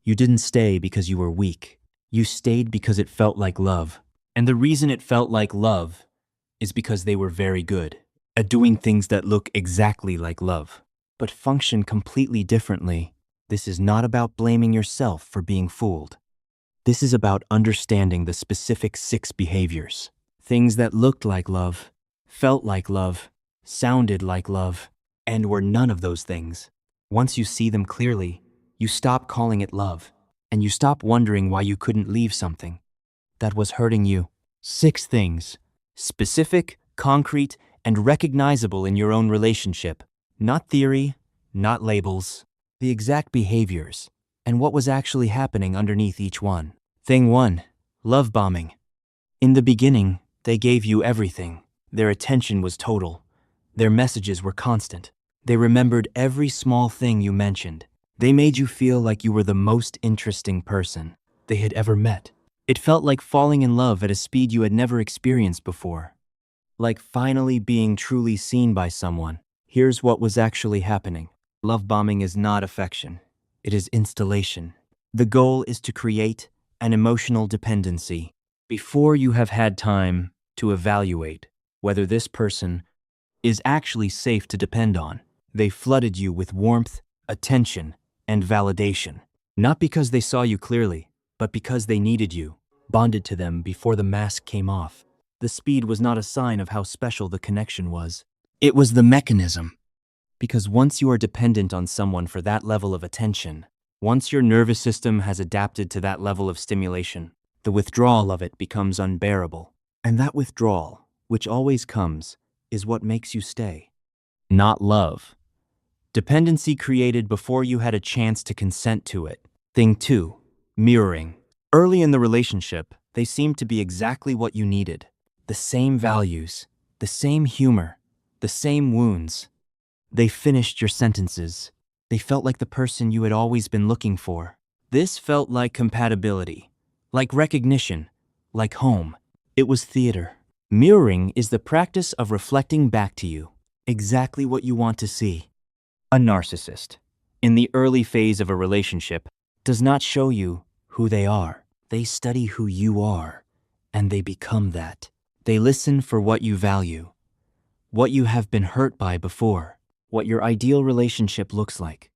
You didn't stay because you were weak. You stayed because it felt like love. And the reason it felt like love is because they were very good at doing things that look exactly like love, but function completely differently. This is not about blaming yourself for being fooled. This is about understanding the specific 6 behaviors. Things that looked like love, felt like love, sounded like love, and were none of those things. Once you see them clearly, you stop calling it love, and you stop wondering why you couldn't leave something that was hurting you. 6 things, specific, concrete, and recognizable in your own relationship. Not theory, not labels, the exact behaviors, and what was actually happening underneath each one. Thing 1, love bombing. In the beginning, they gave you everything. Their attention was total. Their messages were constant. They remembered every small thing you mentioned. They made you feel like you were the most interesting person they had ever met. It felt like falling in love at a speed you had never experienced before. Like finally being truly seen by someone. Here's what was actually happening. Love bombing is not affection. It is installation. The goal is to create an emotional dependency before you have had time to evaluate whether this person is actually safe to depend on. They flooded you with warmth, attention, and validation. Not because they saw you clearly, but because they needed you, bonded to them before the mask came off. The speed was not a sign of how special the connection was. It was the mechanism. Because once you are dependent on someone for that level of attention, once your nervous system has adapted to that level of stimulation, the withdrawal of it becomes unbearable. And that withdrawal, which always comes, is what makes you stay. Not love. Dependency created before you had a chance to consent to it. Thing 2, mirroring. Early in the relationship, they seemed to be exactly what you needed. The same values, the same humor, the same wounds. They finished your sentences. They felt like the person you had always been looking for. This felt like compatibility, like recognition, like home. It was theater. Mirroring is the practice of reflecting back to you exactly what you want to see. A narcissist, in the early phase of a relationship, does not show you who they are. They study who you are, and they become that. They listen for what you value, what you have been hurt by before, what your ideal relationship looks like.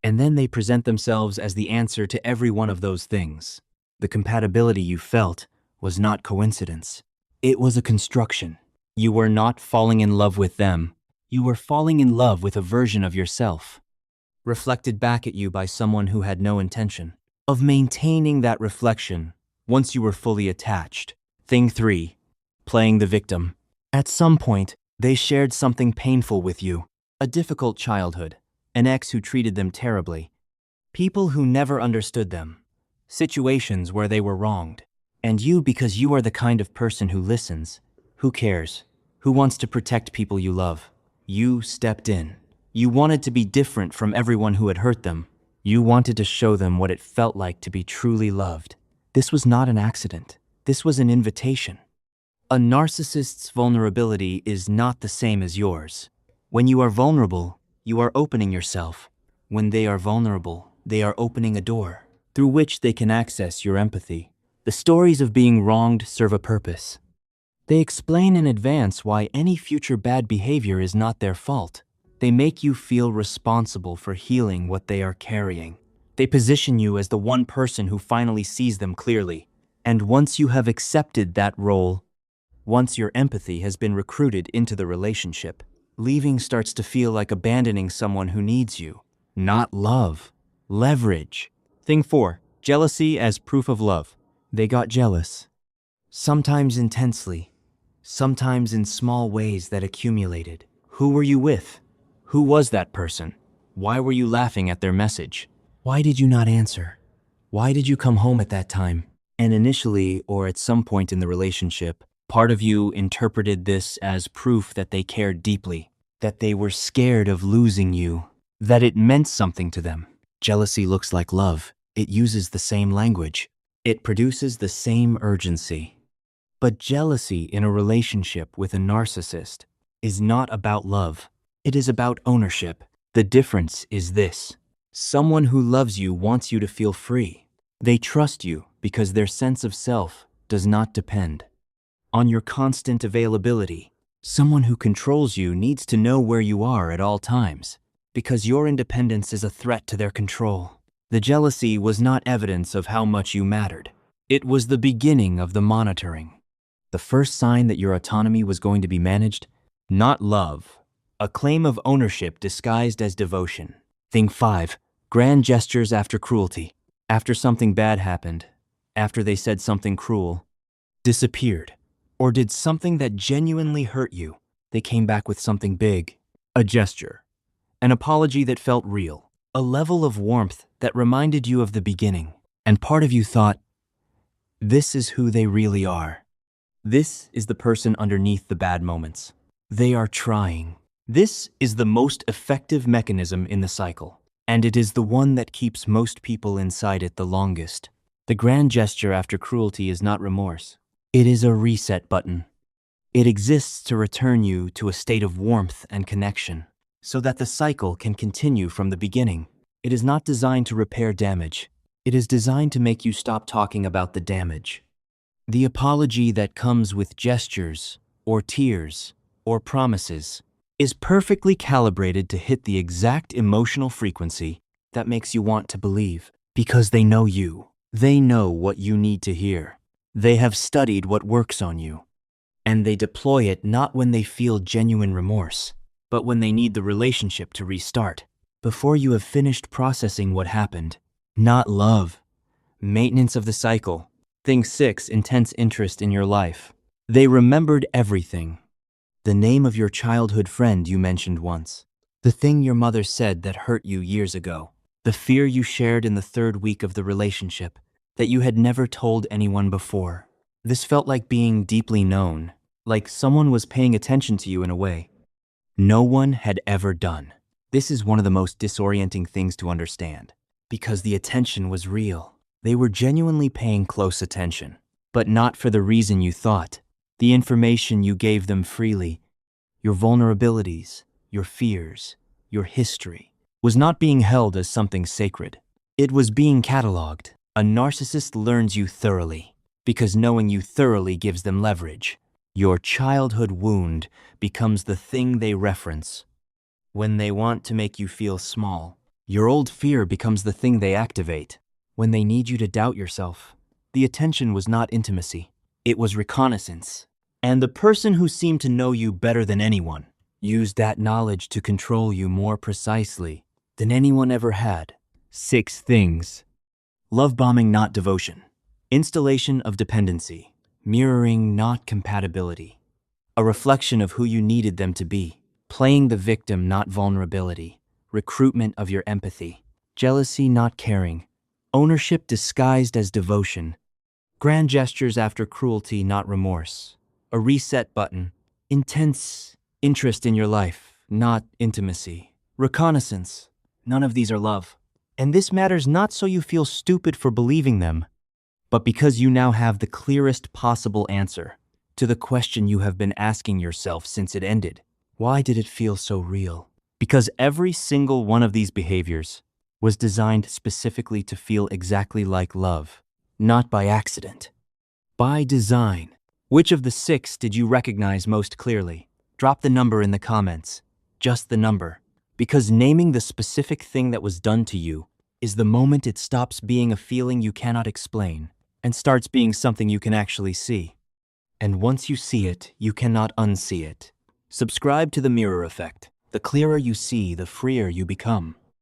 And then they present themselves as the answer to every one of those things. The compatibility you felt was not coincidence. It was a construction. You were not falling in love with them. You were falling in love with a version of yourself, reflected back at you by someone who had no intention of maintaining that reflection once you were fully attached. Thing 3, playing the victim. At some point, they shared something painful with you. A difficult childhood, an ex who treated them terribly, people who never understood them, situations where they were wronged. And you, because you are the kind of person who listens, who cares, who wants to protect people you love, you stepped in. You wanted to be different from everyone who had hurt them. You wanted to show them what it felt like to be truly loved. This was not an accident. This was an invitation. A narcissist's vulnerability is not the same as yours. When you are vulnerable, you are opening yourself. When they are vulnerable, they are opening a door through which they can access your empathy. The stories of being wronged serve a purpose. They explain in advance why any future bad behavior is not their fault. They make you feel responsible for healing what they are carrying. They position you as the one person who finally sees them clearly. And once you have accepted that role, once your empathy has been recruited into the relationship, leaving starts to feel like abandoning someone who needs you. Not love. Leverage. Thing 4, jealousy as proof of love. They got jealous. Sometimes intensely. Sometimes in small ways that accumulated. Who were you with? Who was that person? Why were you laughing at their message? Why did you not answer? Why did you come home at that time? And initially, or at some point in the relationship, part of you interpreted this as proof that they cared deeply, that they were scared of losing you, that it meant something to them. Jealousy looks like love. It uses the same language. It produces the same urgency. But jealousy in a relationship with a narcissist is not about love. It is about ownership. The difference is this. Someone who loves you wants you to feel free. They trust you because their sense of self does not depend on your constant availability. Someone who controls you needs to know where you are at all times because your independence is a threat to their control. The jealousy was not evidence of how much you mattered. It was the beginning of the monitoring. The first sign that your autonomy was going to be managed, not love, a claim of ownership disguised as devotion. Thing 5. Grand gestures after cruelty. After something bad happened, after they said something cruel, disappeared, or did something that genuinely hurt you, they came back with something big. A gesture, an apology that felt real, a level of warmth that reminded you of the beginning. And part of you thought, this is who they really are. This is the person underneath the bad moments. They are trying. This is the most effective mechanism in the cycle, and it is the one that keeps most people inside it the longest. The grand gesture after cruelty is not remorse. It is a reset button. It exists to return you to a state of warmth and connection, so that the cycle can continue from the beginning. It is not designed to repair damage. It is designed to make you stop talking about the damage. The apology that comes with gestures, or tears, or promises, is perfectly calibrated to hit the exact emotional frequency that makes you want to believe. Because they know you. They know what you need to hear. They have studied what works on you. And they deploy it not when they feel genuine remorse, but when they need the relationship to restart. Before you have finished processing what happened. Not love. Maintenance of the cycle. Thing 6. Intense interest in your life. They remembered everything. The name of your childhood friend you mentioned once. The thing your mother said that hurt you years ago. The fear you shared in the 3rd week of the relationship that you had never told anyone before. This felt like being deeply known, like someone was paying attention to you in a way no one had ever done. This is one of the most disorienting things to understand, because the attention was real. They were genuinely paying close attention, but not for the reason you thought. The information you gave them freely, your vulnerabilities, your fears, your history, was not being held as something sacred. It was being cataloged. A narcissist learns you thoroughly, because knowing you thoroughly gives them leverage. Your childhood wound becomes the thing they reference when they want to make you feel small. Your old fear becomes the thing they activate when they need you to doubt yourself. The attention was not intimacy. It was reconnaissance. And the person who seemed to know you better than anyone used that knowledge to control you more precisely than anyone ever had. 6 things. Love bombing, not devotion. Installation of dependency. Mirroring, not compatibility. A reflection of who you needed them to be. Playing the victim, not vulnerability. Recruitment of your empathy. Jealousy, not caring. Ownership disguised as devotion. Grand gestures after cruelty, not remorse. A reset button. Intense interest in your life, not intimacy. Reconnaissance. None of these are love. And this matters not so you feel stupid for believing them, but because you now have the clearest possible answer to the question you have been asking yourself since it ended. Why did it feel so real? Because every single one of these behaviors was designed specifically to feel exactly like love, not by accident, by design. Which of the 6 did you recognize most clearly? Drop the number in the comments, just the number, because naming the specific thing that was done to you is the moment it stops being a feeling you cannot explain and starts being something you can actually see. And once you see it, you cannot unsee it. Subscribe to the mirror effect. The clearer you see, the freer you become.